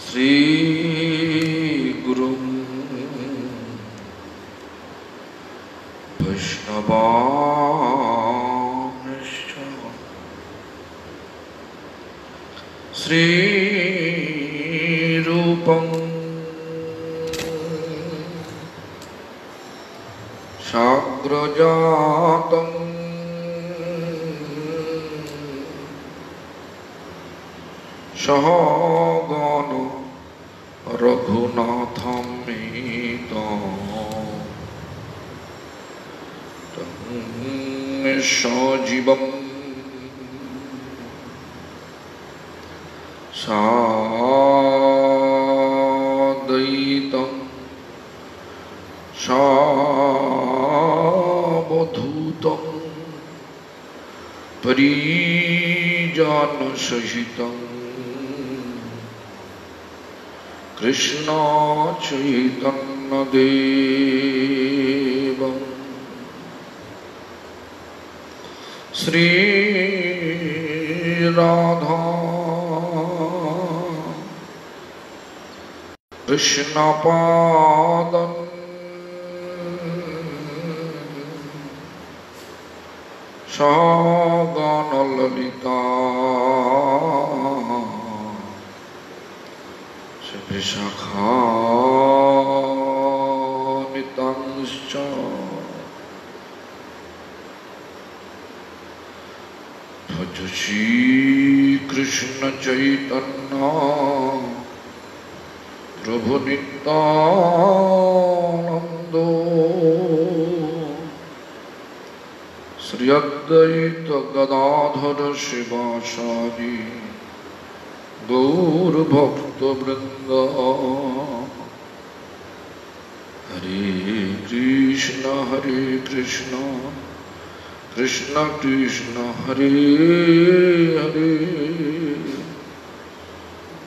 श्री गुरु वैष्णवांश्च श्री रूपं साग्रजातं सहगण रघुनाथमेतं सजीवं साद्वैतं सावधूतं परिजनसहितं कृष्ण चैतन्य देवं श्री राधा कृष्ण पादं सहगण ललिता विशाखान्वितांश्च भज श्री कृष्ण चैतन्य प्रभु नित्यानंद श्री अद्वैत गदाधर शिवासादि गौर भक्त वृंद हरे Krishna Krishna Krishna Hare Hare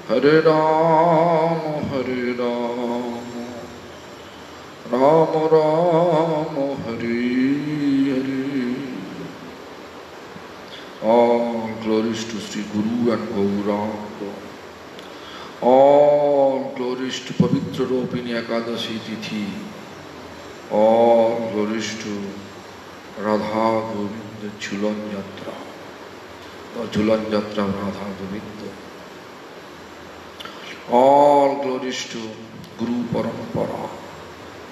Hare Ram Ram Ram Hare Hare. All glories to Sri Guru and Gauranga. All glories to Pavitra Ropini Ekadashi Tithi. All glories to Radha Govinda Jhulan Yatra. The Jhulan Yatra of Radha Govinda. All glories to Guru Parampara.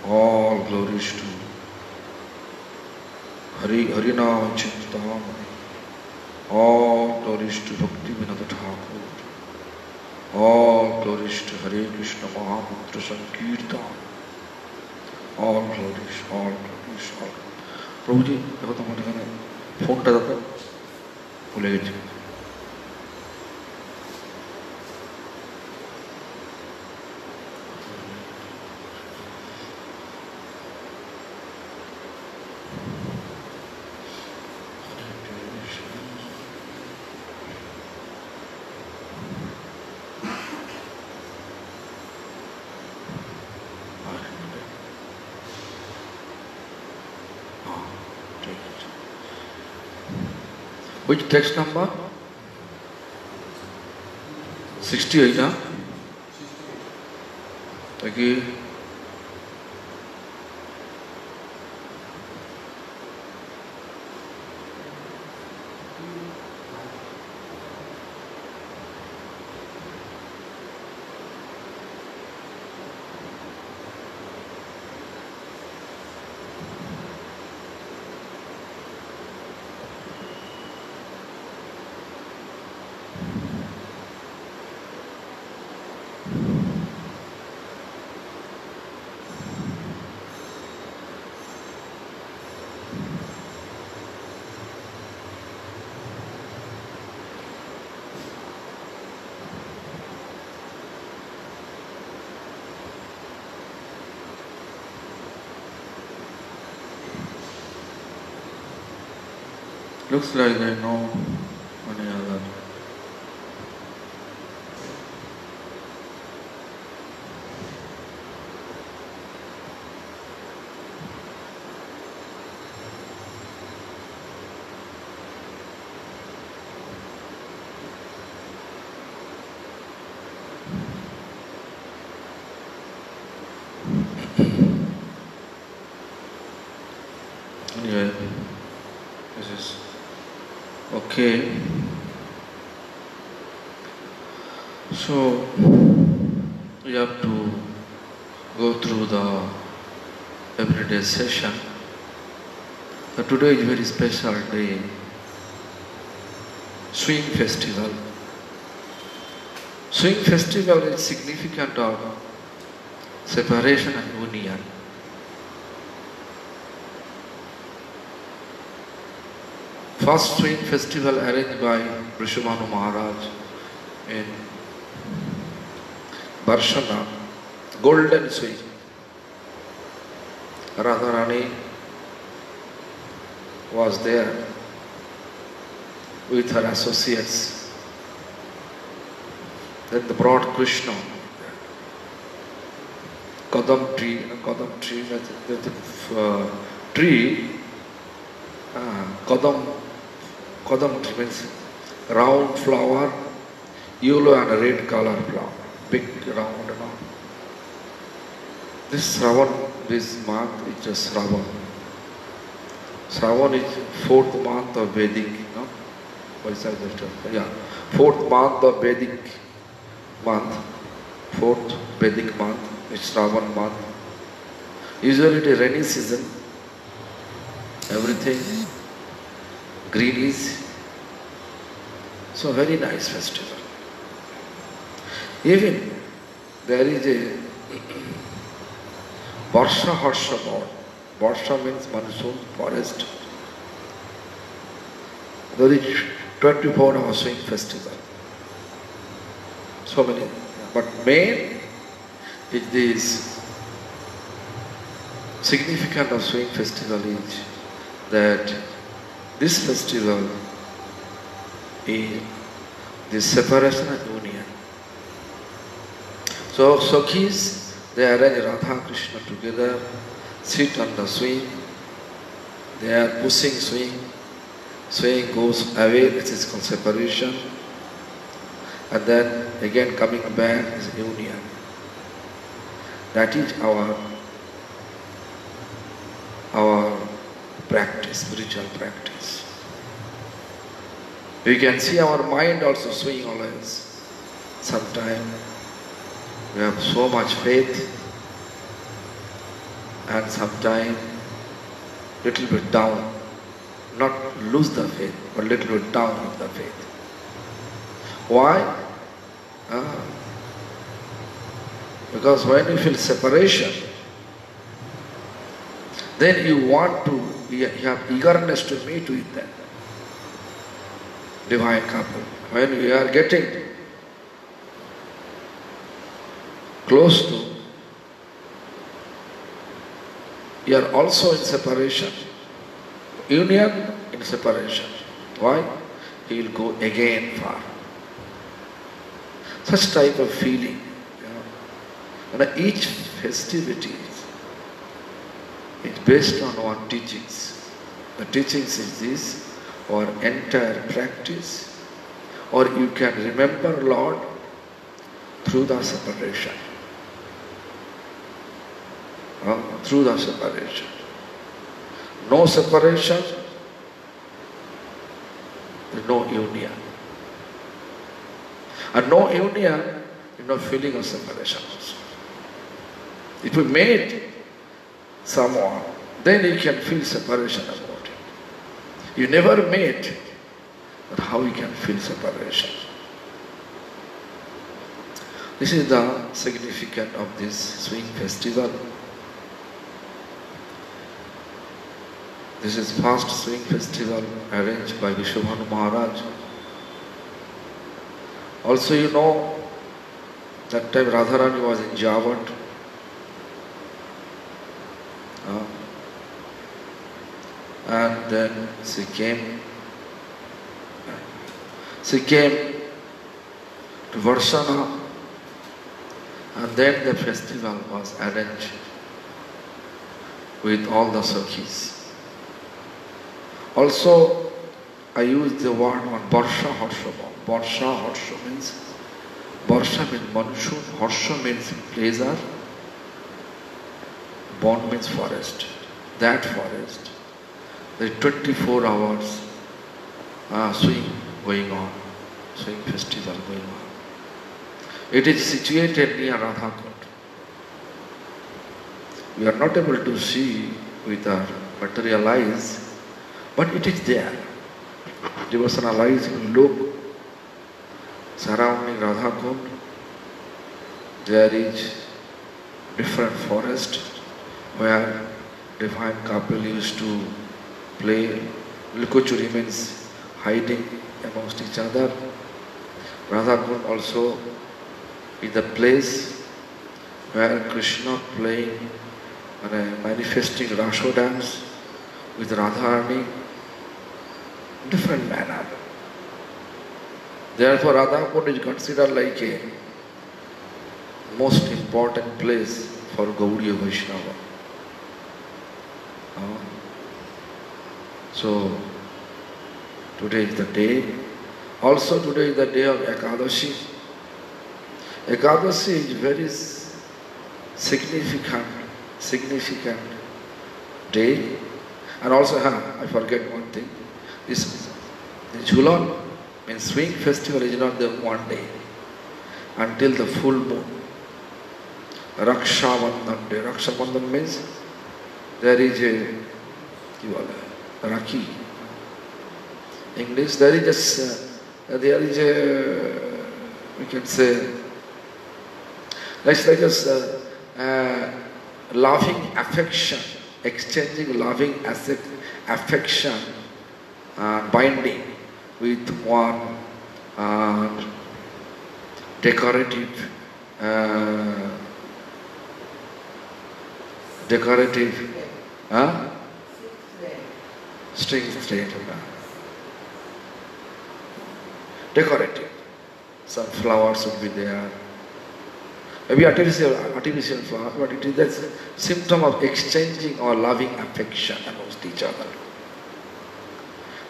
All glories to Harinam Chintamani. All glories to Bhakti Vinod Thakur. All glories to Hare Krishna Mahamantra Sankirtan. All glories, all glories, all. प्रभु जी देखो तो हमारे खाने phone टा जाता भूले गए. Which text number? 68, huh? Okay. Looks like I know any other. Okay. So we have to go through the everyday session. But today is a very special day. Swing Festival. Swing Festival is significant of separation and union. First Swing Festival arranged by Vrishabhanu Maharaj in Barshana, Golden Swing. Radharani was there with her associates. Then they brought Krishna. Kadam tree, tree, Kadam tree means round flower, yellow and red color flower, big round and all. This Shravan, this month is just Shravan. Shravan is fourth month of Vedic, no? Fourth month of Vedic month. Fourth Vedic month is Shravan month. Usually it is rainy season. Everything greenish. So very nice festival. Even there is a Varsha Harsha God. Varsha means monsoon, forest. There is 24-hour swing festival. So many. But main is this significance of swing festival is that this festival is the separation and union. So Sakhis, they arrange Radha Krishna together, sit on the swing, they are pushing swing, swing goes away, this is called separation, and then again coming back is union. That is our practice, spiritual practice. We can see our mind also swing always. Sometimes we have so much faith and sometimes little bit down. Not lose the faith, but little bit down with the faith. Why? Because when you feel separation, then you have eagerness to meet with them. Divine couple. When we are getting close to, you are also in separation. Union in separation. Why? He will go again far. Such type of feeling. And each festivity is based on one teachings. The teachings is this, or entire practice, or you can remember Lord through the separation. Through the separation. No separation, no union. And no union, no feeling of separation also. If you meet someone, then you can feel separation about him. You never meet, but how you can feel separation? This is the significance of this swing festival. This is first swing festival arranged by Vrishabhanu Maharaj. Also you know, that time Radharani was in Javat. And then she came to Varshana, and then the festival was arranged with all the Sakhis. Also, I use the word on Varsha Harsha. Varsha Harsha means monsoon, Harsha means pleasure, Bon means forest. That forest, there is 24 hours swing going on, swing festival going on. It is situated near Radha Kund. We are not able to see with our material eyes, but it is there. Devotional eyes will look surrounding Radha Kund. There is different forest where divine couple used to play. Lukochuri means hiding amongst each other. Radha Kund also is the place where Krishna playing and manifesting Rasho dance with Radharani in different manner. Therefore Radha Kund is considered like a most important place for Gaudiya Vaishnava. So today is the day. Also today is the day of Ekadashi. Ekadashi is very significant day. And also, I forget one thing. The Jhulan means swing festival is not the one day until the full moon. Raksha Bandhan day. Raksha Bandhan means there is a Rakhi. English, there is a, we can say, it's like a loving affection, exchanging loving affection, binding with one decorative string thread. Decorative. Some flowers would be there. Maybe artificial flower, but it is that symptom of exchanging our loving affection amongst each other.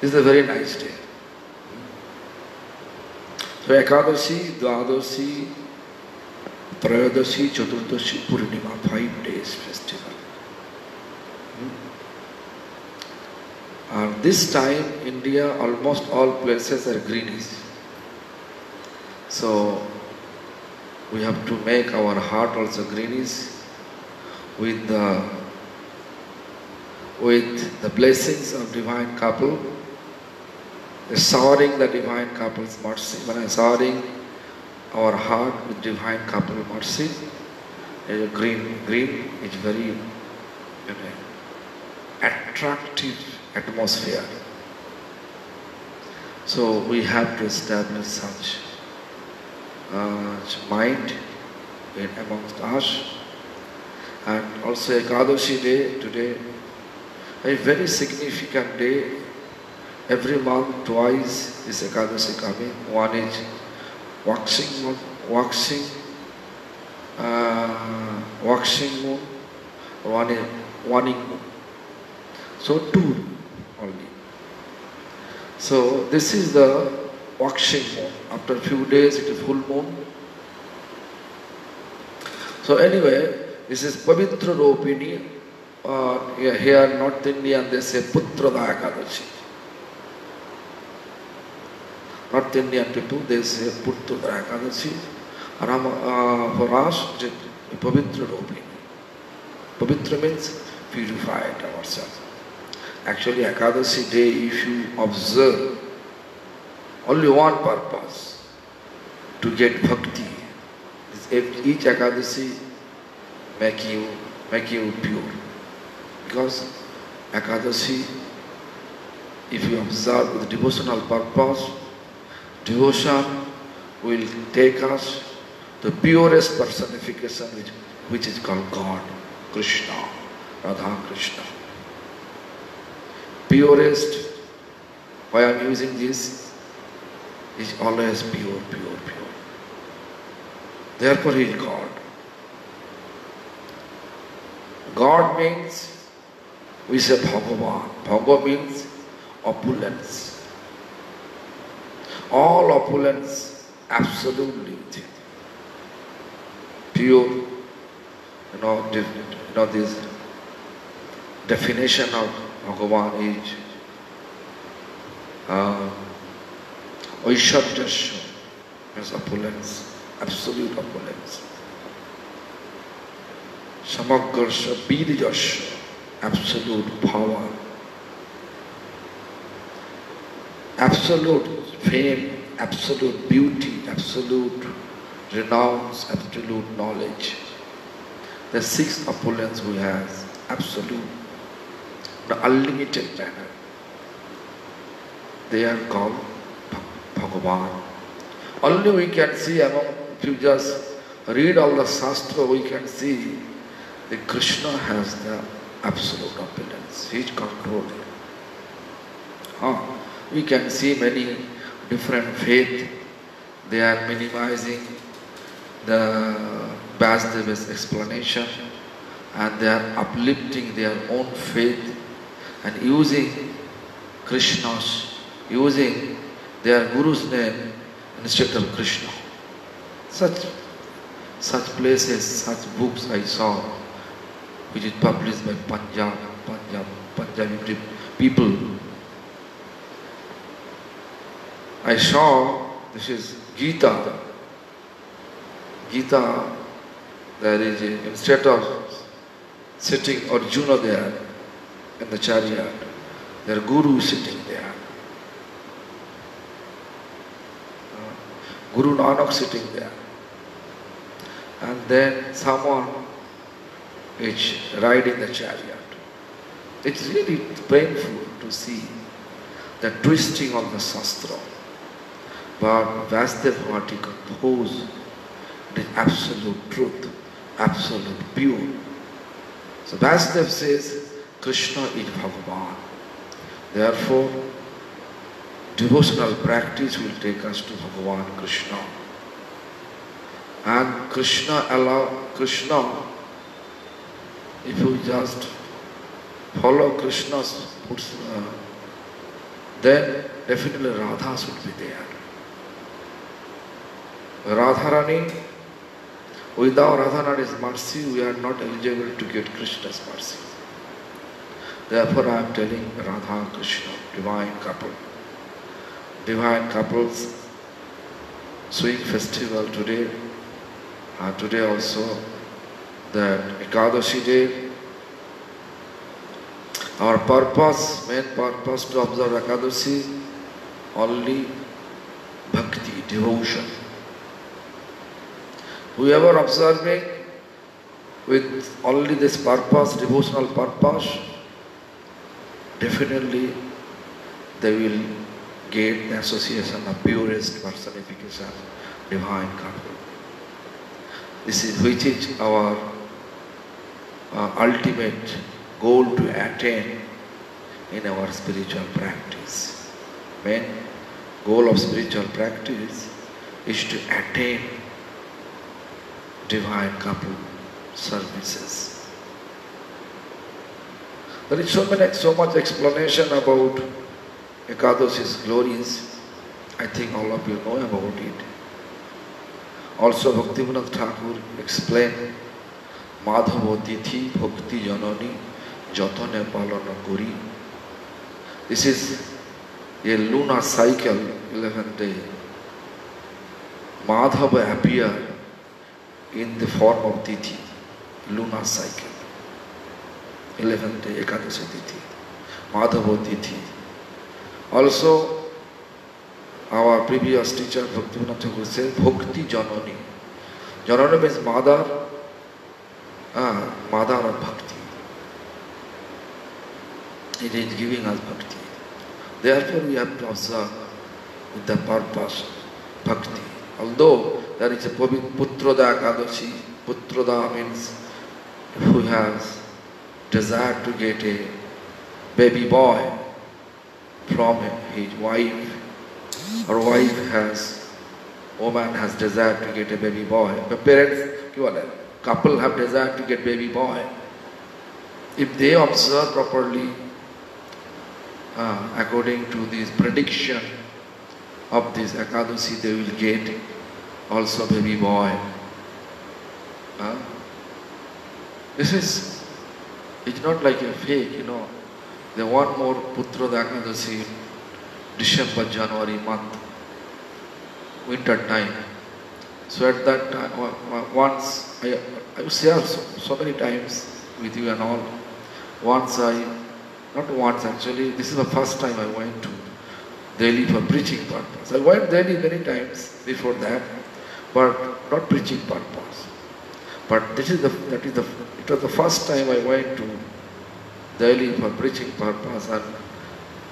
This is a very nice day. So Ekadashi, Dvadashi, Trayodasi, Chaturdashi, Purnima, 5 days festival. And this time, India, almost all places are greenish. So we have to make our heart also greenish with the blessings of divine couple, showering the divine couple's mercy. When I showering our heart with divine couple mercy, green is very attractive atmosphere. So we have to establish such mind amongst us. And also Ekadashi day today, a very significant day. Every month twice is Ekadashi coming. One is waxing moon, one is waning moon. So 2 only. So this is the waxing moon. After a few days it is full moon. So anyway, this is Pavitra Ropini. Here North Indian they say Putrada Ekadashi. North Indian people they say Putrada Ekadashi. For us it is Pavitra Ropini. Pavitra means purified ourselves. Actually Ekadashi day, if you observe, only one purpose, to get bhakti. Each Ekadashi make you pure. Because Ekadashi, if you observe with devotional purpose, devotion will take us to the purest personification which is called God, Krishna, Radha Krishna. Purest, why I am using this, is always pure. Therefore he is God. God means, we say Bhagavan. Bhagavan means opulence. All opulence, absolutely pure. This definition of Bhagavan is Aishwaryasya means opulence, absolute opulence. Samagrasya Bidijasya, absolute power. Absolute fame, absolute beauty, absolute renown, absolute knowledge. The six opulence we have, absolute, the unlimited manner. They are called Bhagavan. Only we can see among, if you just read all the Shastra, we can see that Krishna has the absolute opulence. He is controlling. We can see many different faiths. They are minimizing the Vasudeva's explanation and they are uplifting their own faith and using Krishna's, using their Guru's name instead of Krishna. Such places, such books I saw, which is published by Punjabi people. I saw, this is Gita. Gita, there is instead of sitting Arjuna there in the chariot, their Guru is sitting there. Guru Nanak sitting there. And then someone is riding the chariot. It's really painful to see the twisting of the Shastra. But Vasudeva what he composed, it is absolute truth, absolute pure. So Vasudeva says, Krishna is Bhagavan. Therefore, devotional practice will take us to Bhagavan Krishna. And Krishna, if you just follow Krishna's footsteps, then definitely Radha should be there. Radharani, without Radharani's mercy, we are not eligible to get Krishna's mercy. Therefore, I am telling Radha Krishna, divine couple. Divine couples, swing festival today, today also, that Ekadashi day. Our purpose, main purpose to observe Ekadashi, only bhakti, devotion. Whoever observing with only this purpose, devotional purpose, definitely they will get the association of purest personification, divine couple. This is which is our ultimate goal to attain in our spiritual practice. Main goal of spiritual practice is to attain divine couple services. There is so much explanation about Ekadashi's glories. I think all of you know about it. Also Bhaktivinoda Thakur explained Madhava Tithi Bhakti Janani Jatane Palana Kori. This is a lunar cycle, 11th day. Madhava appeared in the form of Tithi, lunar cycle. 11th day Ekadashi Tithi, Madhava Tithi. Also, our previous teacher Bhaktivinoda Thakur said Bhakti Janani. Janani means mother, mother of bhakti. It is giving us bhakti. Therefore, we have to observe with the purpose bhakti. Although there is a Putroda Ekadashi, Putroda means who has desire to get a baby boy from his wife, or woman has desire to get a baby boy. But parents, couple have desire to get baby boy. If they observe properly, according to this prediction of this Ekadashi, they will get also baby boy. This is, it's not like a fake, They want more Putroda Ekadashi, December, January month. winter time. So at that time, once I share so many times with you and all. Not once actually, this is the first time I went to Delhi for preaching purpose. I went Delhi many times before that, but not preaching purpose. But it was the first time I went to Delhi for preaching purpose, and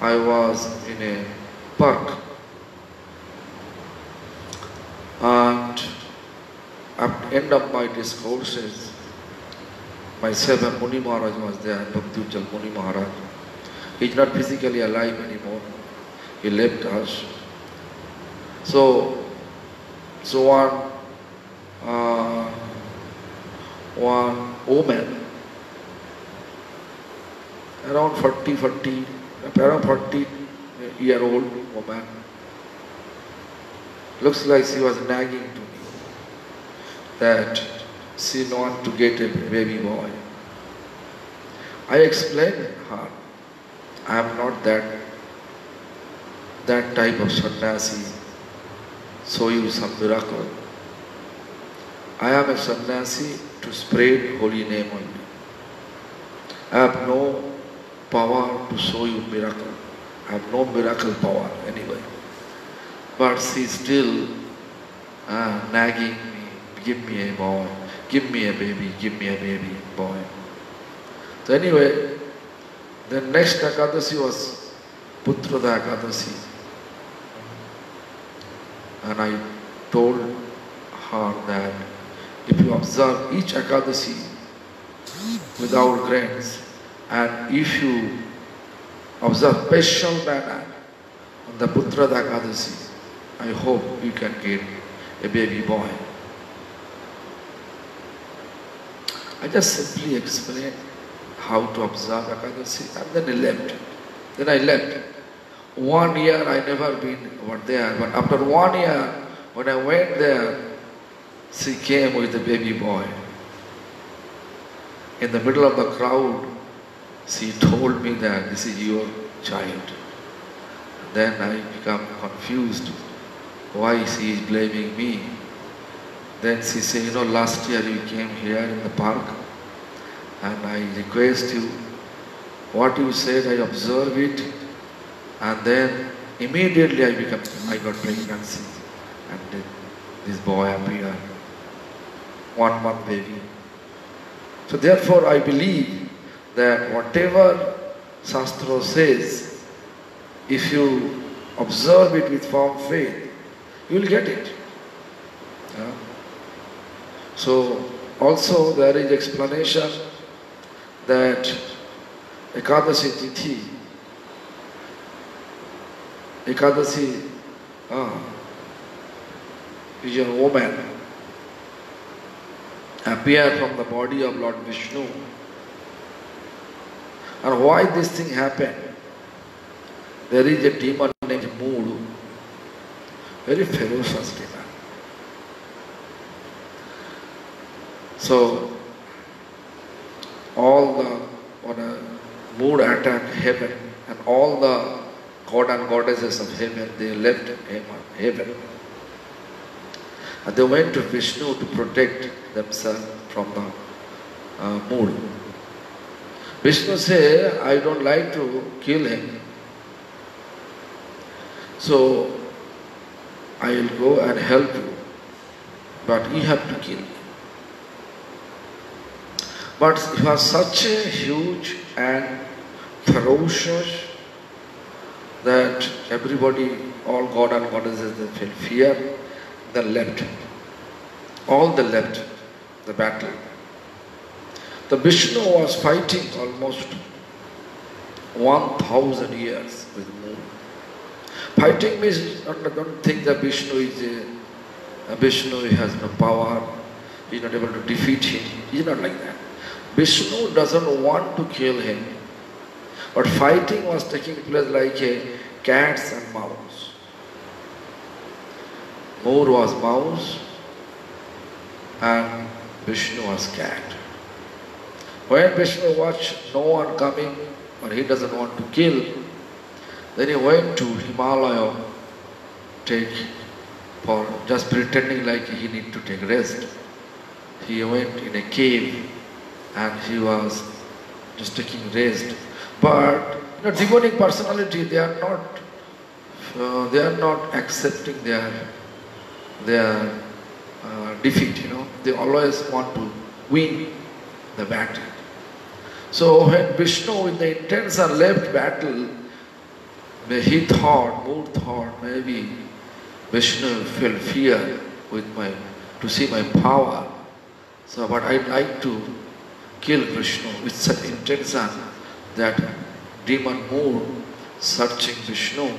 I was in a park. And at the end of my discourses, my seventh Muni Maharaj was there, Bhakti Ujjal Muni Maharaj. He is not physically alive anymore. He left us. So one woman, around 40-year-old woman, looks like she was nagging to me that she wants to get a baby boy. I explained her, I am not that type of sannyasi, show you some miracle. I am a sannyasi to spread holy name only. I have no power to show you miracle. I have no miracle power anyway. But she is still nagging me, give me a boy, give me a baby boy. So anyway, the next Ekadasi was Putrada Ekadasi. And I told her that if you observe each Ekadasi without grains, and if you observe special manner on the Putrada Ekadasi, I hope you can get a baby boy. I just simply explained how to observe Ekadasi, and then I left. 1 year I never been over there, but after 1 year, when I went there, she came with a baby boy. In the middle of the crowd, she told me that this is your child. Then I become confused why she is blaming me. Then she said, last year you came here in the park and I request you, what you said I observe it, and then immediately I got pregnancy, and this boy appeared, 1 month baby. So therefore I believe that whatever Shastra says, if you observe it with firm faith, you will get it. Yeah? So also there is explanation that Ekadasi Tithi, Ekadasi is a woman appear from the body of Lord Vishnu. And why this thing happened? There is a demon named Mood, very ferocious demon. So all the Mood attacked heaven, and all the god and goddesses of heaven, they left heaven. And they went to Vishnu to protect themselves from the Mood. Vishnu said, I don't like to kill him, so I will go and help you, but you have to kill me. But he was such a huge and ferocious that everybody, all god and goddesses, they felt fear, they left. All they left the battle. The Vishnu was fighting almost 1,000 years with Moon. Fighting means, don't think that Vishnu has no power, he is not able to defeat him. He is not like that. Vishnu doesn't want to kill him, but fighting was taking place like a cats and mouse. Moor was mouse and Vishnu was cat. When Vishnu watched no one coming, or he doesn't want to kill, then he went to Himalaya, take for just pretending like he need to take rest. He went in a cave and he was just taking rest. But demonic personality, they are not accepting their defeat. They always want to win the battle. So when Vishnu, with the intention, left battle, he thought, maybe Vishnu felt fear to see my power. So, but I'd like to kill Vishnu with such intention that demon moved searching Vishnu,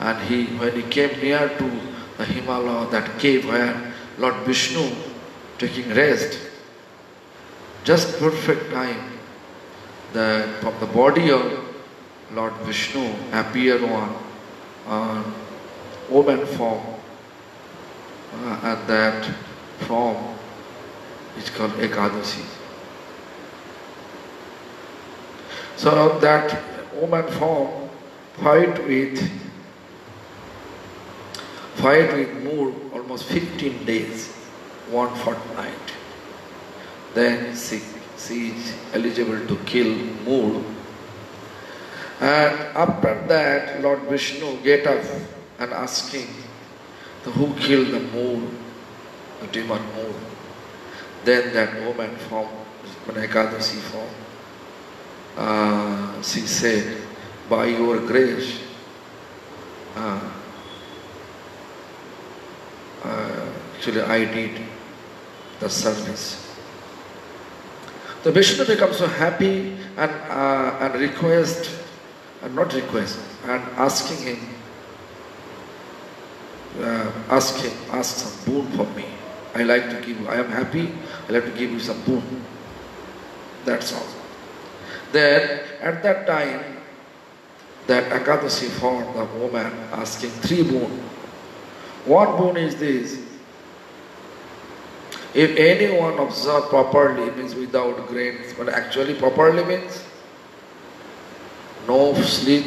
and when he came near to the Himalaya, that cave where Lord Vishnu taking rest, just perfect time, from the body of Lord Vishnu appeared one woman form, and that form is called Ekadasi. So that woman form fight with Moor almost 15 days, one fortnight. Then she is eligible to kill Moor. And after that, Lord Vishnu get up and asking, who killed the Moor, the demon Moor? Then that woman form, Ekadasi form, she said, by your grace, actually I did the service. The Vishnu becomes so happy and asking him, ask some boon for me. I like to give you, I am happy, I like to give you some boon. That's all. Then at that time, that Ekadasi found the woman asking 3 boon. One boon is this: if anyone observe properly, means without grains, but actually properly means no sleep,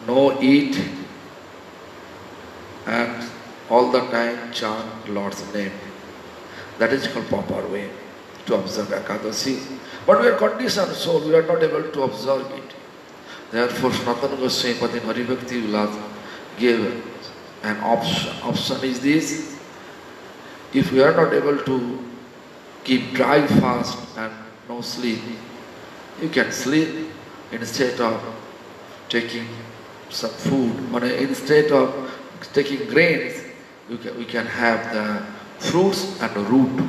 no eat, and all the time chant Lord's name. That is called proper way to observe Ekadasi. But we are conditioned, so we are not able to observe it. Therefore, Sanatana Goswami Pati Haribhakti Vilas gave an option. Option is this: if we are not able to keep dry fast and no sleep, you can sleep instead of taking some food. But instead of taking grains, we can have the fruits and the root.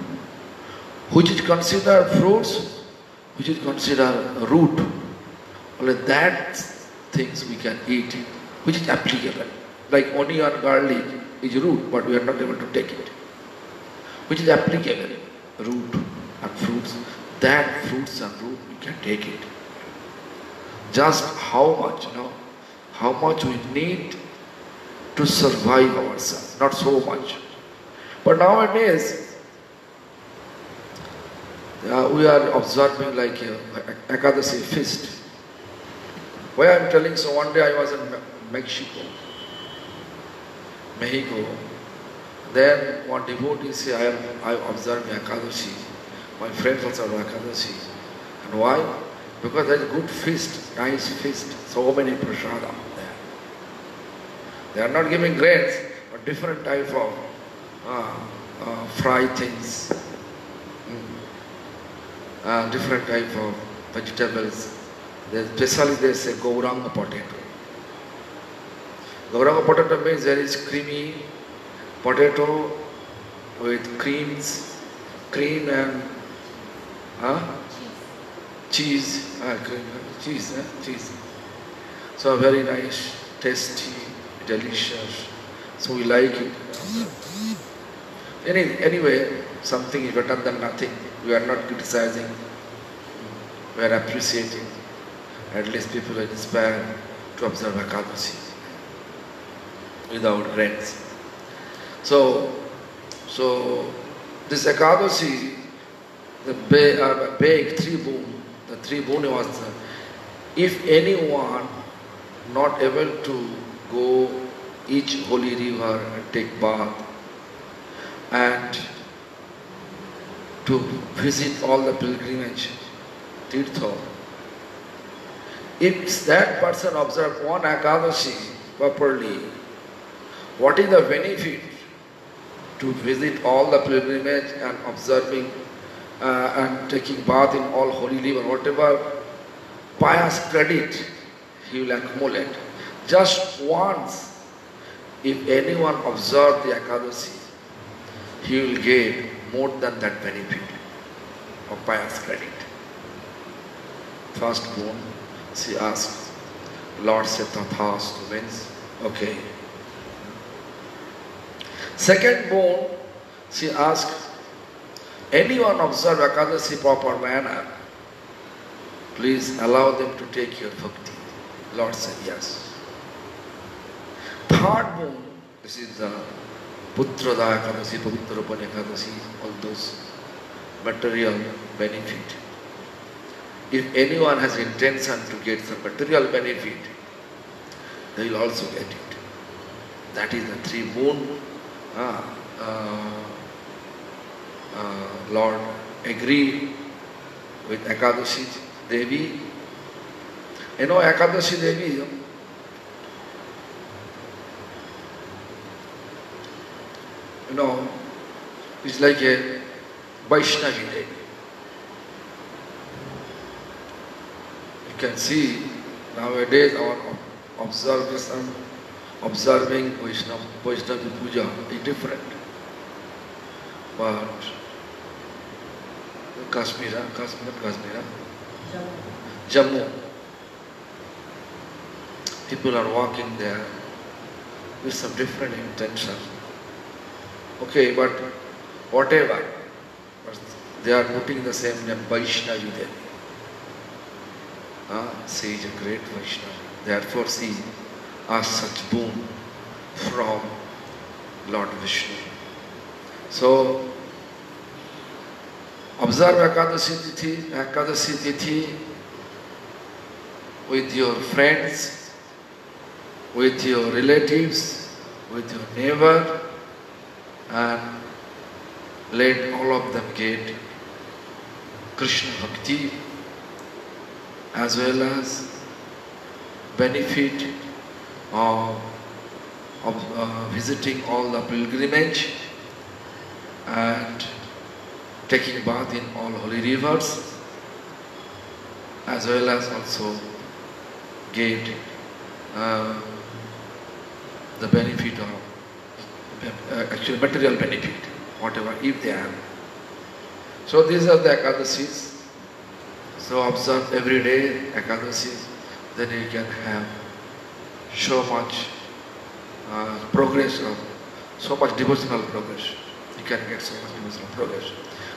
Which is considered fruits, which is considered root. Only that things we can eat, which is applicable. Like onion, garlic is root, but we are not able to take it. Which is applicable, root and fruits. That fruits and root we can take it. Just how much we need to survive ourselves, not so much. But nowadays, we are observing like Ekadasi feast. Why I am telling, so one day I was in Mexico. Then one devotee said, I observed Ekadasi. My friends also are Ekadasi. And why? Because there is good feast, nice feast, so many prasadam there. They are not giving grains, but different type of fried things, different type of vegetables. Especially they say Gauranga potato. Gauranga potato means there is creamy potato with cream and cheese. Cheese. So very nice, tasty, delicious. So we like it. Anyway, something is better than nothing. We are not criticizing. We are appreciating. At least people are inspired to observe Ekadasi without grains. So this Ekadasi, the big 3 boon. The 3 boon was, if anyone not able to go each holy river and take bath, and to visit all the pilgrimage, tirtha. If that person observes one Ekadashi properly, what is the benefit to visit all the pilgrimage and observing and taking bath in all holy river, whatever pious credit he will accumulate. Just once, if anyone observes the Ekadashi, he will gain more than that benefit of pious credit. First born, she asked, Lord said Tathastu means, okay. Second born, she asked, anyone observe Ekadashi proper manner, please allow them to take your bhakti. Lord said yes. Third born, this is the Putrada Ekadashi, Pavitrapan Ekadashi, all those material benefit. If anyone has intention to get some material benefit, they will also get it. That is the three boon. Lord agreed with Ekadashi Devi. You know Ekadashi Devi, is like a Vaishnavi Devi. You can see nowadays our observing Vaishnavi Puja is different. But Kashmir, Jammu, people are walking there with some different intention. Okay, but whatever, but they are putting the same name Vaishnavi Devi. She is a great Vaishnavi. Therefore she asked such boon from Lord Vishnu. So, observe Ekadashi Tithi with your friends, with your relatives, with your neighbor, and let all of them get Krishna Bhakti as well as benefit of visiting all the pilgrimage and taking bath in all holy rivers, as well as also get the benefit of actual material benefit, whatever, if they have. So these are the Ekadashis. So observe every day Ekadashis, then you can have so much progress, so much devotional progress. You can get so much devotional progress.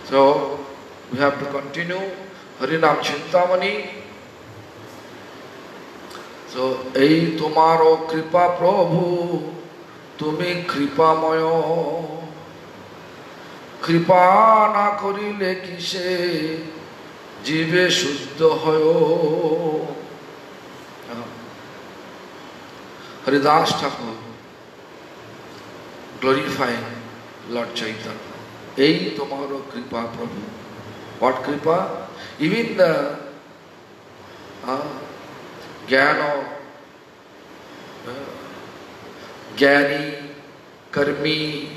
So we have to continue Harinam Chintamani. So, ei tomaro kripa prabhu, tumi kripa moyo, kripa na korile kise, jive shuddha hoyo. Haridas Thakur glorifying Lord Chaitanya. Ei tomaro kripa prabhu. What kripa? Even the Jnana, Jnani, Karmi,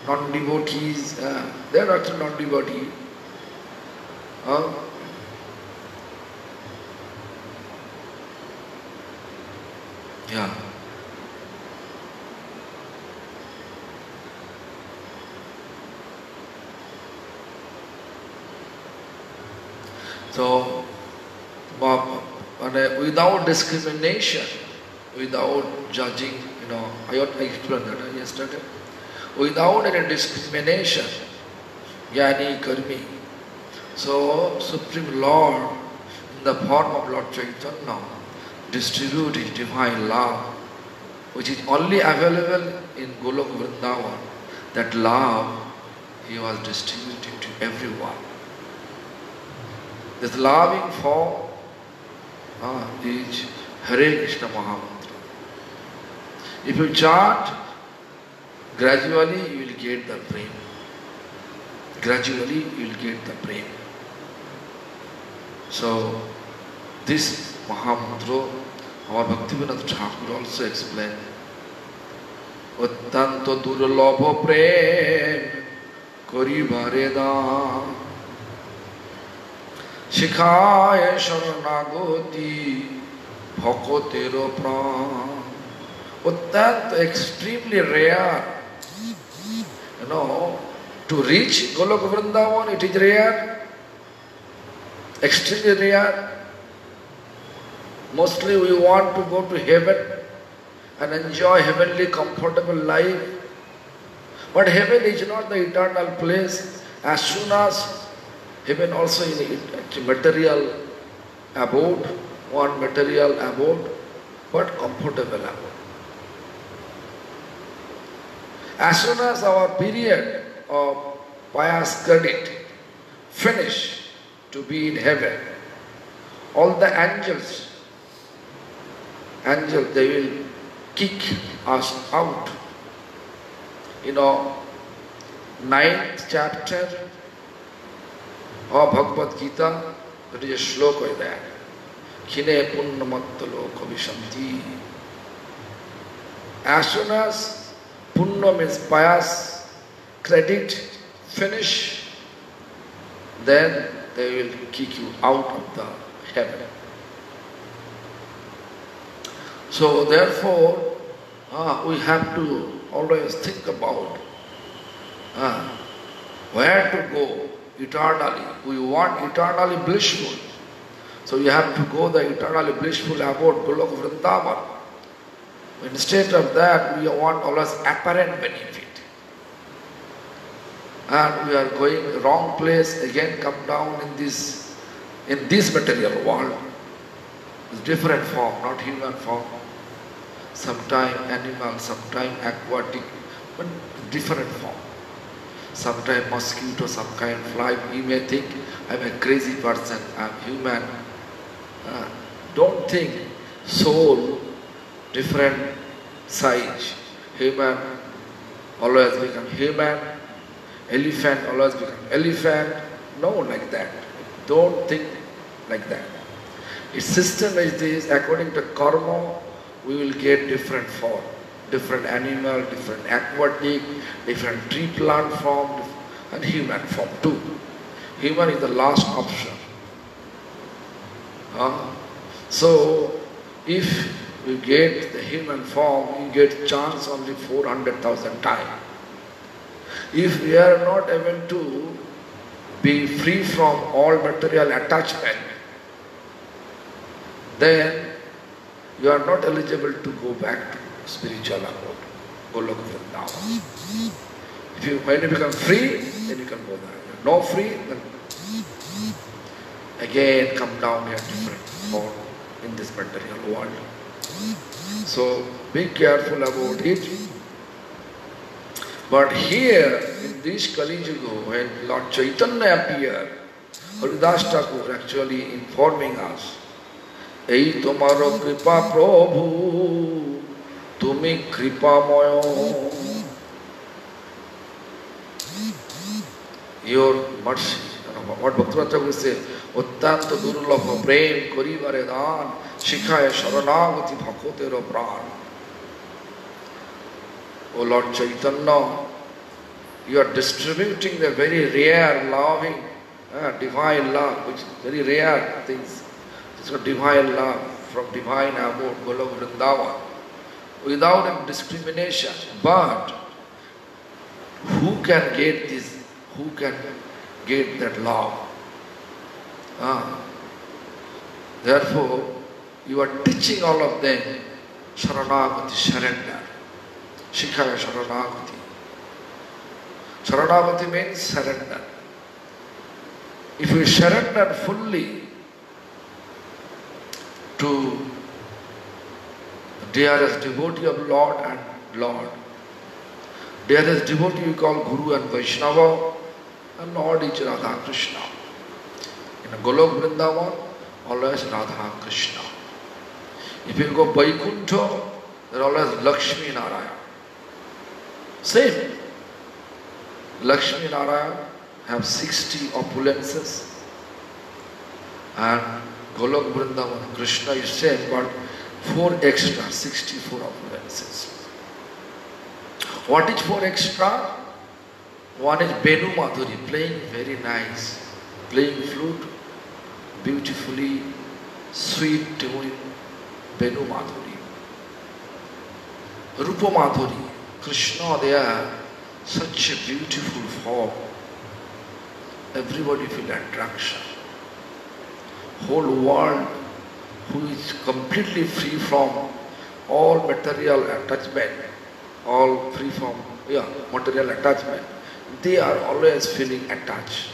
non-devotees, they are also non-devotees. Yeah. So, without discrimination, without judging, I explained that yesterday, without any discrimination, Jnani, Karmi. So, Supreme Lord, in the form of Lord Chaitanya, distribute His divine love, which is only available in Golok Vrindavan. That love He was distributing to everyone. This loving form is Hare Krishna Mahamantra. If you chant, gradually you will get the prem. Gradually you will get the prem. So, this Mahamantra, our Bhaktivinoda Thakur also explained. Ottanto durlabha prem karibare daan Shikhaya sharanagoti bhakotero pran. Ottanto, extremely rare. You know, to reach Goloka Vrindavan, it is rare. Extremely rare. Mostly we want to go to heaven and enjoy heavenly comfortable life. But heaven is not the eternal place. As soon as heaven also is a material abode, one material abode, but comfortable abode. As soon as our period of pious credit finish to be in heaven, all the angels, they will kick us out. You know, 9th chapter of Bhagavad Gita, there is a shloka in that. Khine punnamattalo kavishanti. As soon as punna means pious credit finish, then they will kick you out of the heaven. So therefore, we have to always think about where to go eternally. We want eternally blissful. So you have to go the eternally blissful abode, Goloka Vrindavan. Instead of that, we want always apparent benefit. And we are going wrong place, again come down in this material world. It's different form, not human form. Sometime animal, sometime aquatic, but different form. Sometime mosquito, some kind of fly. You may think I'm a crazy person, I'm human. Don't think soul, different size. Human always become human. Elephant always become elephant. No, like that. Don't think like that. Its system is this, according to karma, we will get different form, different animal, different aquatic, different tree plant form, and human form too. Human is the last option. So, if you get the human form, you get chance only 400,000 times. If we are not able to be free from all material attachment, then you are not eligible to go back to spiritual abode, Goloka Vrindavan. When you become free, then you can go there. No free, then again come down here different form in this material world. So be careful about it. But here, in this Kali Yuga, when Lord Chaitanya appeared, Haridas Thakur actually informing us, Ei tomaro kripa prabhu, tumi kripa moyo. Your mercy. What Bhaktivinoda Thakur says, Ottanto durlabha prem karibare daan, shikhaya sharanagati bhakotero pran. O Lord Chaitanya, you are distributing the very rare, loving, divine love, which is very rare things. It's got divine love from divine abode, Goloka Vrindavan, without any discrimination. But who can get this? Who can get that love? Therefore, you are teaching all of them Sharanagati, surrender. Shikhaya Sharanagati. Sharanagati means surrender. If we surrender fully to dearest devotee of Lord and Lord, dearest devotee we call Guru and Vaishnava, and Lord is Radha Krishna. In Goloka Vrindavan, always Radha Krishna. If you go Vaikuntha, There are always Lakshmi Narayana. Same. Lakshmi Narayana have 60 opulences, and Golok Vrindavan, Krishna is same, but 4 extra, 64 opulences. What is 4 extra? One is Benu Madhuri, playing very nice, playing flute, beautifully, sweet tune, Benu Madhuri. Rupa Madhuri, Krishna there, such a beautiful form. Everybody feel attraction. Whole world who is completely free from all material attachment, all free from material attachment, they are always feeling attached,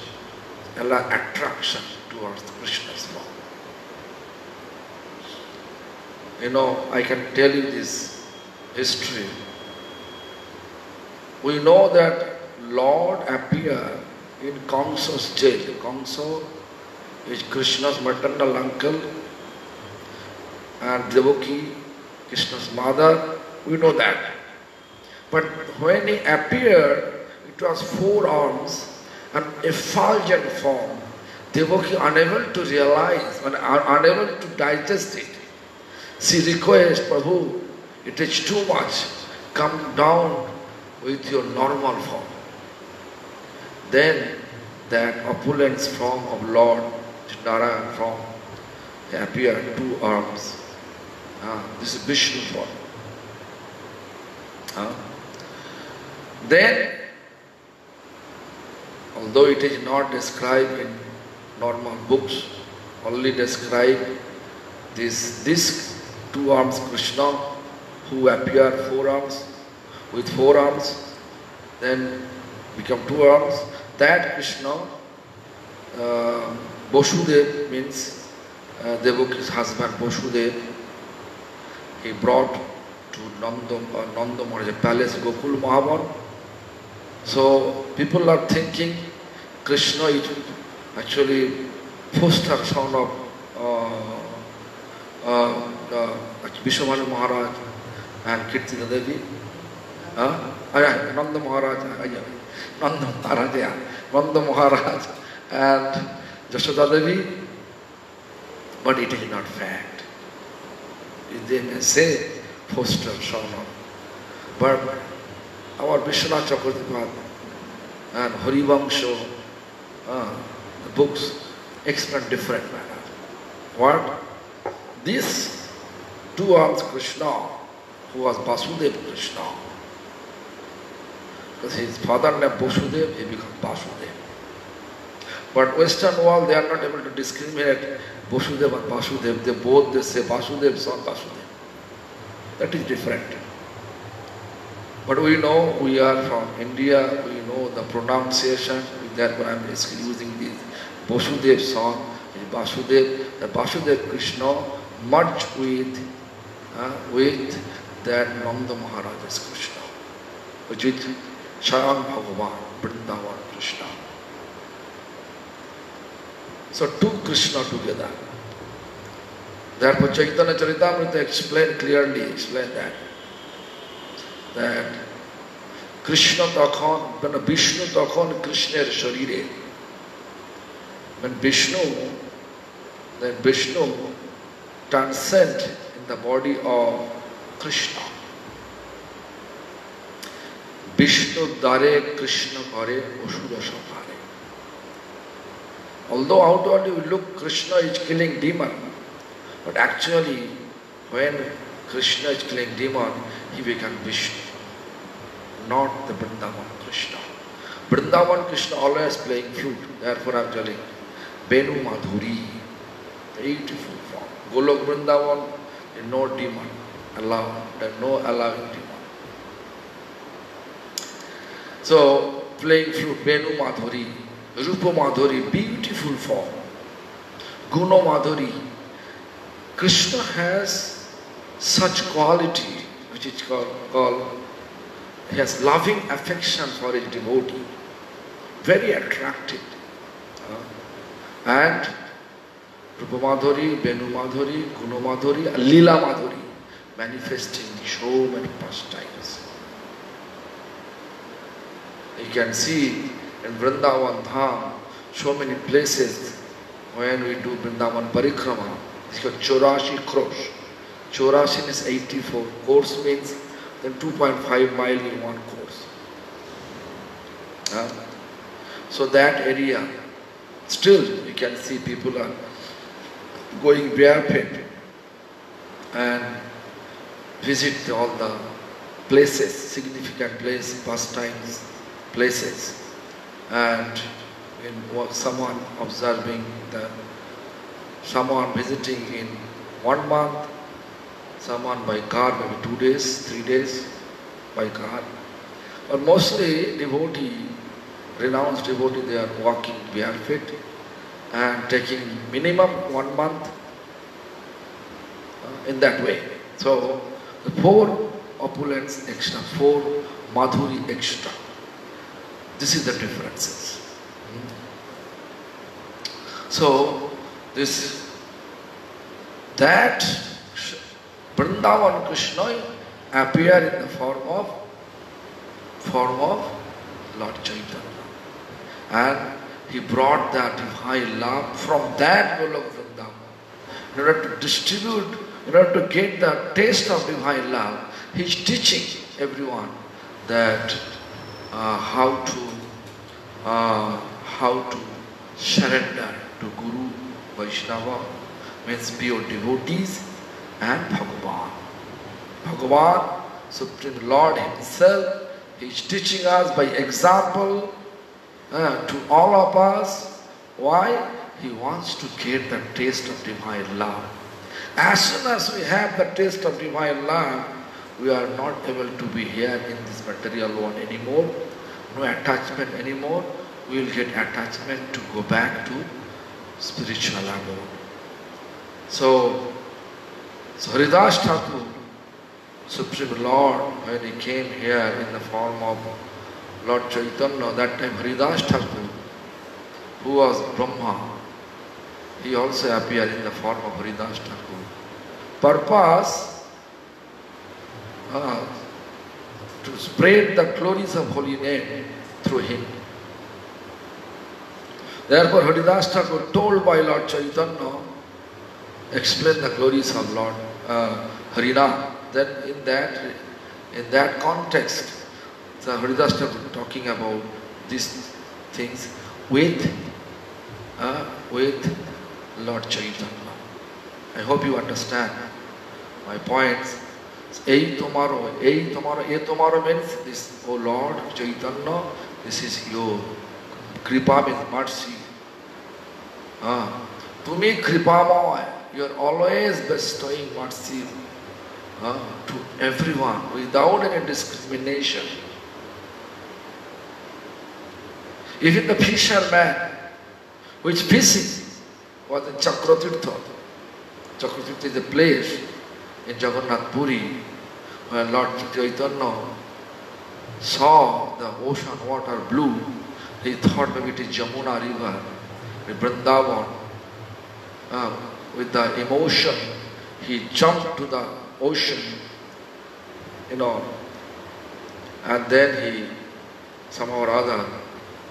attraction towards Krishna's form. I can tell you this history. We know that Lord appeared in Kamsa's jail. Kamsa is Krishna's maternal uncle, and Devaki, Krishna's mother. We know that. But when he appeared, it was 4 arms and effulgent form. Devaki, unable to realize, unable to digest it, she requests, Prabhu, it is too much. Come down with your normal form. Then that opulent form of Lord Narayana form appeared, 2 arms. This is Vishnu form. Then, although it is not described in normal books, only describe this 2 arms Krishna who appeared 4 arms, with 4 arms, then become 2 arms. That Krishna, Vasudev means Devaki's husband Vasudev, he brought to Nanda Maharaj's palace, Gokul Mahavan. So people are thinking Krishna is actually foster son of Vishwamanu Maharaj and Kirtina Devi. Nanda Maharaj and Jashoda Devi, but it is not fact. They may say foster son of, but our Vishwanath Chakravarti and Harivangsha, the books explain different manner. What? This 2 arms Krishna, who was Vasudeva Krishna, because his father named Vasudev, he became Vasudeva. But Western world, they are not able to discriminate Vasudeva and Vasudeva. They say Vasudeva, son Vasudeva. That is different. But we know we are from India, we know the pronunciation, therefore I am using this Vasudeva son, Vasudeva, the Vasudeva Krishna merged with that Nanda Maharaj's Krishna, which is Chayan Bhagavan, Vrindavan Krishna. So 2 Krishna together. Therefore Chaitanya Charitamrita clearly explained that Krishna Takhon, when Vishnu Takhon Krishna Sharire, when Vishnu transcends in the body of Krishna. Vishnu Dare Krishna Kare Asura Samhare. Although outwardly we look Krishna is killing demon, but actually when Krishna is killing demon, he became Vishnu, not the Vrindavan Krishna. Vrindavan Krishna always playing flute, therefore I am telling Benu Madhuri, beautiful form. Golok Vrindavan, there is no demon allowed, there is no allowing demon. So, playing flute, Benu Madhuri, Rupa Madhuri, beautiful form. Guna Madhuri, Krishna has such quality, which is called he has loving affection for his devotee, very attractive. And Rupa Madhuri, Benu Madhuri, Guna Madhuri, Leela Madhuri. manifesting so many pastimes. You can see in Vrindavan Dham, so many places when we do Vrindavan Parikrama, it's called Chorashi Krosh. Chorashi is 84. Course means then 2.5 mile in one course. So that area, still you can see people are going barefoot and visit all the places, significant places, pastimes, places, and someone observing someone visiting in 1 month, someone by car maybe 2 days, 3 days by car. But mostly devotee, renounced devotee, they are walking barefoot and taking minimum 1 month in that way. So the 4 opulence extra, 4 madhuri extra. This is the differences. So that Vrindavan Krishna appeared in the form of Lord Chaitanya, and he brought that divine love from that Golok Vrindavan. In order to distribute, in order to get the taste of divine love, he is teaching everyone that how to surrender to Guru, Vaishnava, means pure devotees, and Bhagavan. Bhagavan, Supreme Lord Himself, He is teaching us by example to all of us. Why? He wants to get the taste of divine love. As soon as we have the taste of divine love, we are not able to be here in this material world anymore. No attachment anymore. We will get attachment to go back to spiritual abode. So Haridas Thakur, Supreme Lord, when he came here in the form of Lord Chaitanya, that time Haridas Thakur, who was Brahma, he also appeared in the form of Haridas Thakur. Purpose to spread the glories of holy name through him. Therefore Haridas Thakur, told by Lord Chaitanya, explain the glories of Lord Harinam. Then in that context, the Haridas Thakur talking about these things with Lord Chaitanya. I hope you understand my points. Ei tomorrow means this, O Lord Chaitanya, this is your kripa means mercy. Tumi kripamoy, you are always bestowing mercy to everyone without any discrimination. Even the fisherman who is fishing was in Chakratirtha. Chakratirtha is a place in Jagannath Puri where Lord Chaitanya saw the ocean water blue. He thought maybe it is Jamuna river, the Vrindavan. With the emotion, he jumped to the ocean, and then he, somehow or other,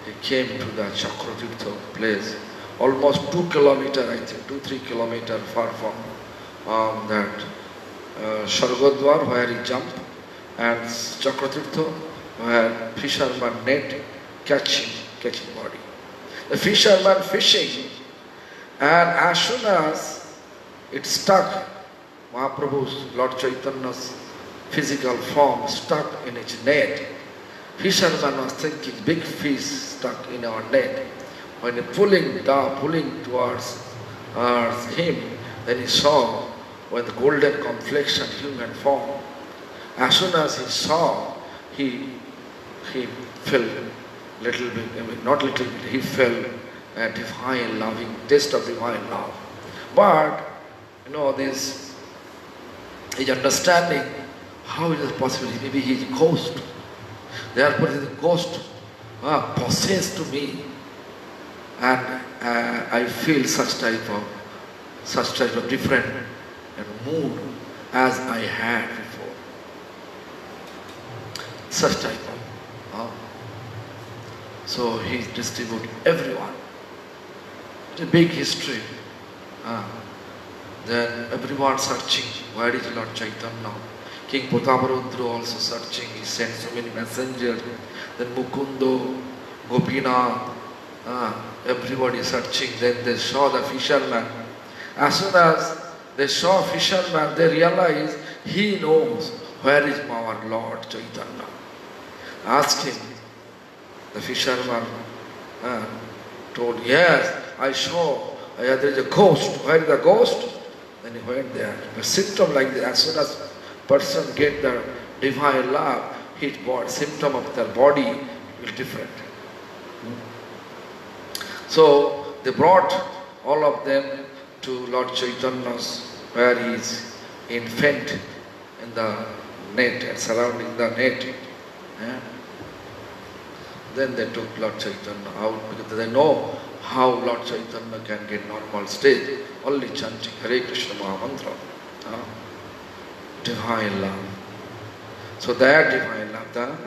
he came to the Chakratirtha place, almost 2 kilometers, I think, 2-3 kilometers far from that Shargodwar where he jumped, and Chakratirtha where fisherman net catching body. The fisherman fishing, and as soon as it stuck, Mahaprabhu's, Lord Chaitanya's physical form stuck in its net, fisherman was thinking, big fish stuck in our net. When he pulling towards him, then he saw when the golden complexion human form. As soon as he saw, he fell little bit, not little bit, he fell a divine loving, taste of divine love. But, this is understanding how it is possible. Maybe he is a ghost. Therefore, the ghost possessed to me, and I feel such type of different mood. as I had before. Such type of. So he distributed everyone. It's a big history. Then everyone searching, where is Lord Chaitanya? King Prataparudra also searching, he sent so many messengers. Then Mukundo, Gopinath, everybody searching. Then they saw the fisherman. As soon as they saw fisherman, they realized he knows where is our Lord Chaitanya. Ask him. The fisherman told, yes, I saw, there is a ghost. Where is the ghost? Then he went there. The symptom like that, as soon as person get the divine love, his body, symptom of their body will different. So they brought all of them to Lord Chaitanya's, where he is infant in the net and surrounding the net. Then they took Lord Chaitanya out because they know how Lord Chaitanya can get normal state, only chanting Hare Krishna Mahamantra. Divine love. So that divine love, the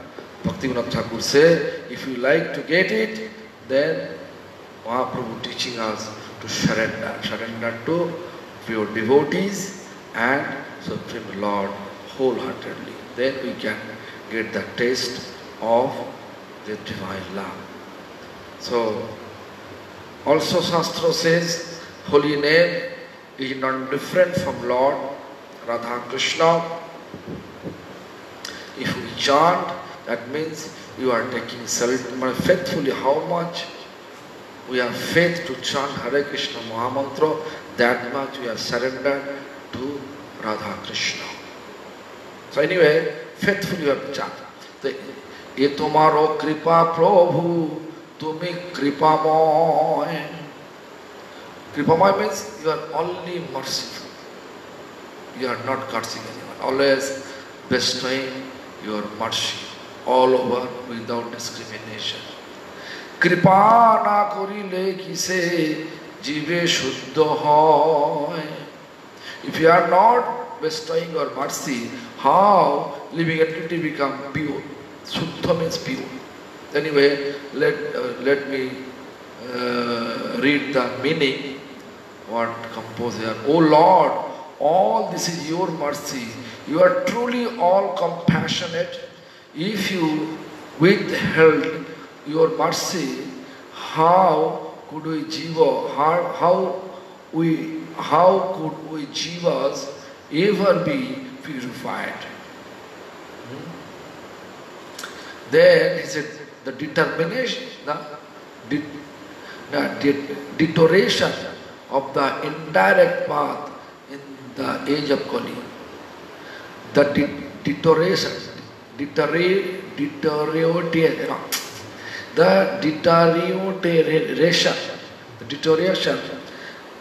Bhaktivinoda Thakur said, if you like to get it, then Mahaprabhu teaching us to surrender to pure devotees and Supreme Lord wholeheartedly. Then we can get the taste of the divine love. So, also Shastra says, holy name is not different from Lord Radha Krishna. If we chant, that means you are taking faithfully. How much we have faith to chant Hare Krishna Mahamantra, that much we have surrendered to Radha Krishna. So anyway, faithfully you have to chant. ये तुम्हारो कृपा प्रभु तुम्हें कृपामय. Kripamay means you are only merciful. You are not cursing anyone. Always bestowing your mercy all over without discrimination. Kripa na korile kise jive shuddha hoy. If you are not bestowing your mercy, how living entity become pure? Shuddha means pure. Anyway, let me read the meaning. What composer? O Lord, all this is your mercy. You are truly all compassionate. If you withheld your mercy, how could we jiva? How could we jivas ever be purified? Then he said the determination, the deterioration of the indirect path in the age of Kali. The deterioration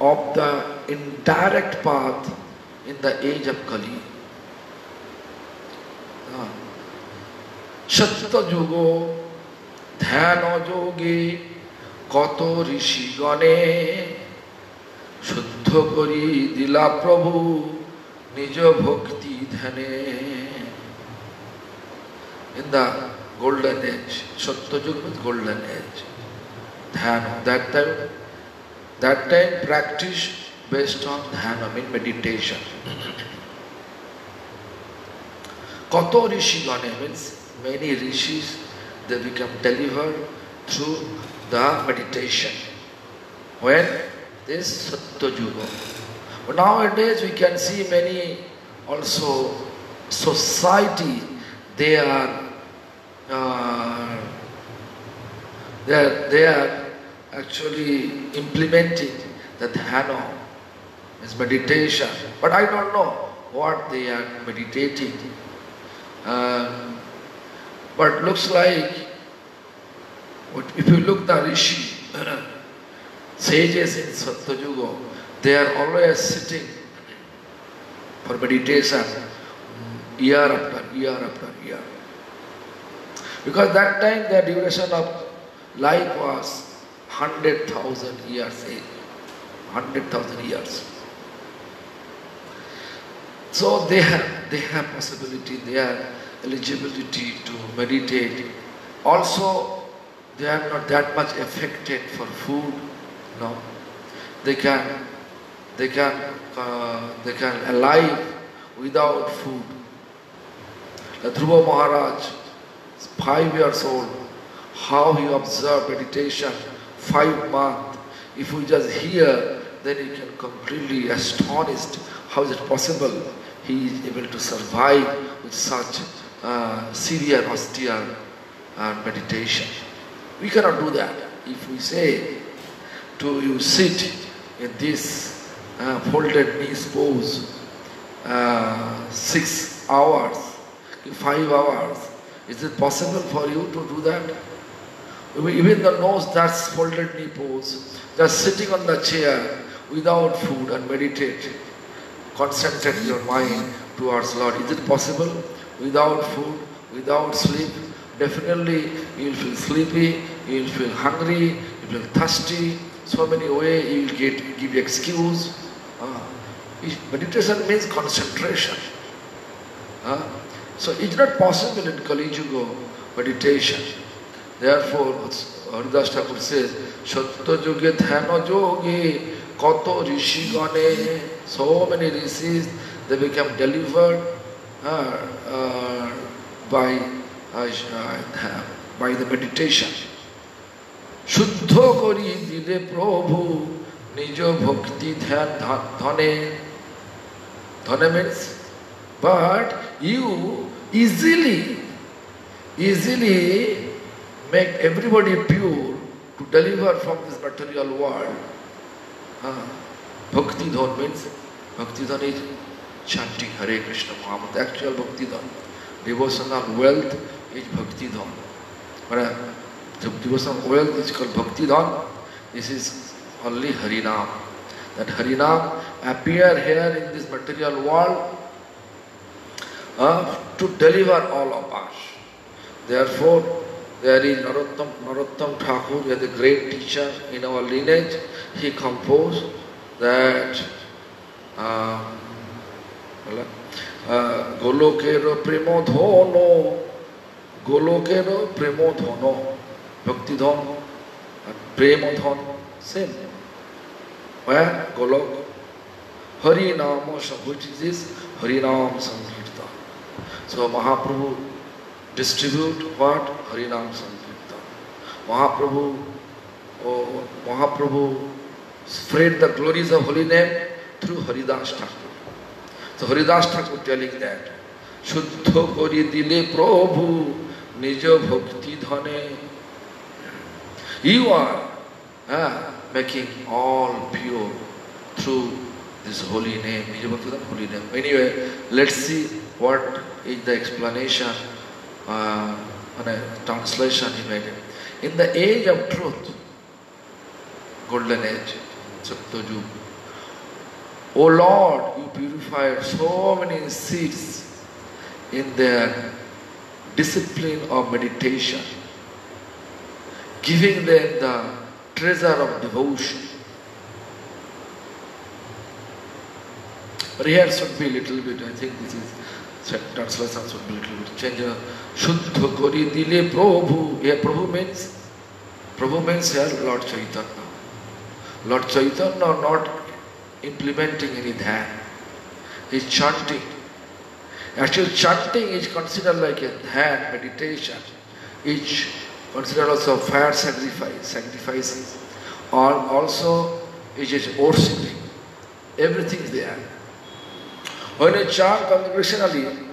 of the indirect path in the age of Kali. Satta Jugo, Dhyana Jogi, Kato Rishi Gane, Shuddha Kori Dila Prabhu, Nija Bhakti Dhane. In the golden age, Satta Jugo means golden age. Dhyana, that time practice based on dhyana, means meditation. Kato Rishi Gane means many rishis, they become delivered through the meditation. When this Satta Yuga. But nowadays we can see many also society, they are actually implementing the dhyana, is meditation. But I don't know what they are meditating. But looks like, if you look the rishi, sages in Satta Yuga, they are always sitting for meditation year after year after year. Because that time the duration of life was 100,000 years. 100,000 years. So they have possibility, they have eligibility to meditate. Also, they are not that much affected for food. No, they can they can they can alive without food. The Dhruva Maharaj, 5 years old, how he observed meditation, 5 months. If we just hear, then he can completely astonished. How is it possible? He is able to survive with such severe, austere meditation. We cannot do that. If we say to you sit in this folded knees pose 6 hours, 5 hours, is it possible for you to do that? Even the nose, that's folded knee pose, just sitting on the chair without food and meditate, concentrate your mind towards Lord. Is it possible? Without food, without sleep, definitely you will feel sleepy, you will feel hungry, you will feel thirsty, so many ways you will give excuse. Meditation means concentration. So it's not possible in Kali Yuga meditation. Therefore, Haridas Thakur says, Shatta Yuge Dhyana Yogi Kato Rishi Gane. So many rishis, they become delivered by the meditation. Shuddha kori dile Prabhu nijo bhakti dhyan dhane. Dhane means, but you easily make everybody pure to deliver from this material world. Bhakti dhan means, bhakti dhan is chanting Hare Krishna Mahamantra. Actual bhakti dhan, devotional wealth is bhakti dhan. But the devotional wealth is called bhakti dhan. This is only Harinam. That Harinam appear here in this material world to deliver all of us. Therefore, there is Narottam Thakur, he is a great teacher in our lineage. He composed that Golokero Premo Dhono, Golokero Premo Dhono, Bhakti Dhono, Premo Dhono, same. Where? Golok. Hari Nama, which is this? Hari Nam Sankirtan. So Mahaprabhu distribute what? Hari Nam Sankirtan. Mahaprabhu spread the glories of holy name through Haridas Thakur. So Haridas Thakur telling that, Shuddha kori dile Prabhu nijo bhakti dhane. You are making all pure through this holy name, nijo bhakti dhane, holy name. Anyway, let's see what is the explanation on a translation he made. In the age of truth, golden age, Satyajug, O Lord, you purified so many seeds in their discipline of meditation, giving them the treasure of devotion. But here should be a little bit, I think this is, translation should be a little bit changed. Shuddha kori dile Prabhu. Here Prabhu means here Lord Chaitanya. Lord Chaitanya not implementing any dhyan. He is chanting. Actually chanting is considered like a dhyan, meditation. It's considered also fire sacrifices. Or also it is worshipping. Everything is there. When you chant congregationally,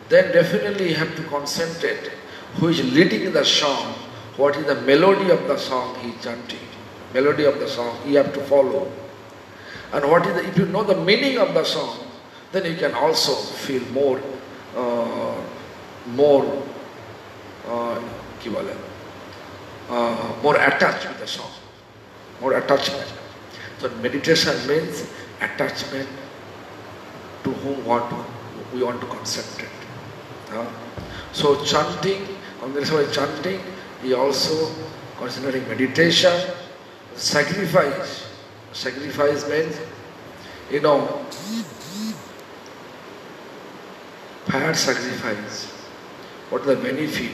then definitely you have to concentrate who is leading the song, what is the melody of the song he is chanting. Melody of the song you have to follow. And what is if you know the meaning of the song, then you can also feel more attached with the song, more attachment. So meditation means attachment to whom we want to concentrate. So chanting, on the way chanting, he also considering meditation, sacrifice. Sacrifice means, fire sacrifice. What is the benefit?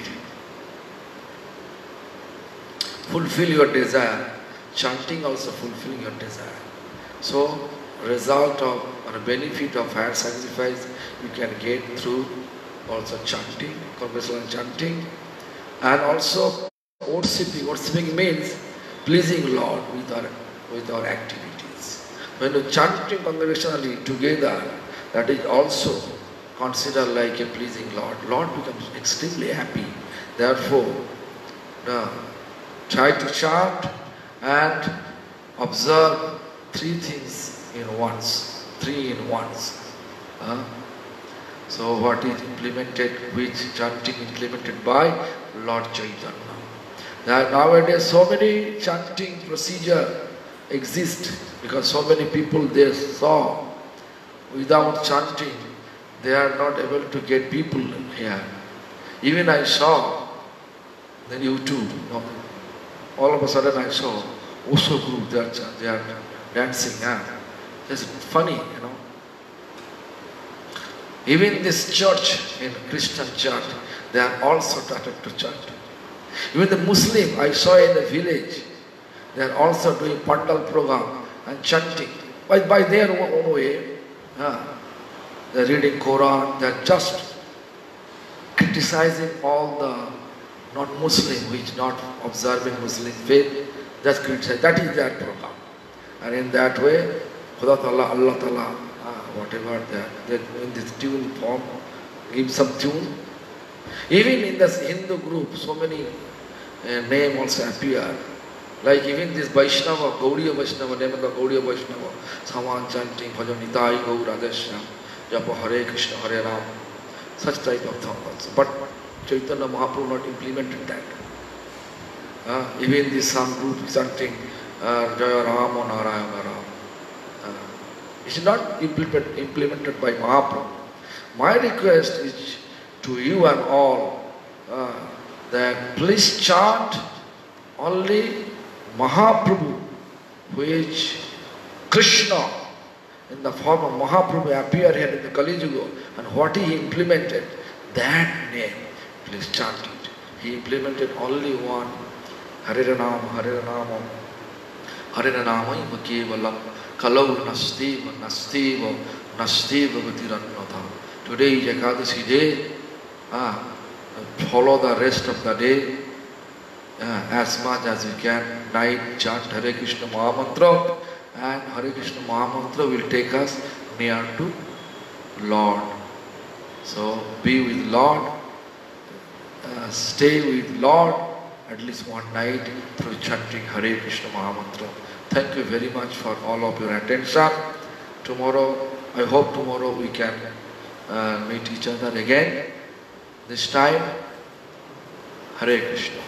Fulfill your desire. Chanting also fulfilling your desire. So, result of or benefit of fire sacrifice you can get through also chanting, conversational chanting, and also worshipping. Worshipping means pleasing Lord with our activities. When you chanting congregationally together, that is also considered like a pleasing Lord. Lord becomes extremely happy. Therefore, try to chant and observe three things in once, three in once. So what is implemented, which chanting implemented by Lord Chaitanya. Nowadays so many chanting procedure exist because so many people they saw without chanting they are not able to get people here. Even I saw on YouTube, all of a sudden I saw Osho group, they are dancing. It's funny, Even this church, in Christian church, they are also started to chant. Even the Muslim, I saw in the village, they are also doing pandal program and chanting. By their own way, they are reading Quran, they are just criticizing all the non-Muslim who is not observing Muslim faith, just criticize. That is their program. And in that way, Khuda Ta'ala, Allah Ta'ala, whatever they in this tune form, give some tune. Even in this Hindu group, so many names also appear. Like even this Vaishnava, Gaudiya Vaishnava, name of the Gaudiya Vaishnava, Saman chanting, Bhajan Nitai Gaur Radheshyam, Japa Hare Krishna Hare Ram, such type of thing also. But Chaitanya Mahaprabhu not implemented that. Even this some group chanting Jaya Ram or Narayana Ram. It is not implemented by Mahaprabhu. My request is to you and all that please chant only Mahaprabhu, which Krishna in the form of Mahaprabhu appeared here in the Kali Yuga, and what he implemented, that name, please chant it. He implemented only one, Hare Ranama, Hare Ranama, Hare Ranama iva kevalam, kalau nastiva, nastiva, nastiva gatirannatha. Today is Ekadasi day, follow the rest of the day, as much as you can. Night chant Hare Krishna Mahamantra, and Hare Krishna Mahamantra will take us near to Lord. So be with Lord, stay with Lord at least one night through chanting Hare Krishna Mahamantra. Thank you very much for all of your attention. Tomorrow, I hope tomorrow we can meet each other again. This time, Hare Krishna.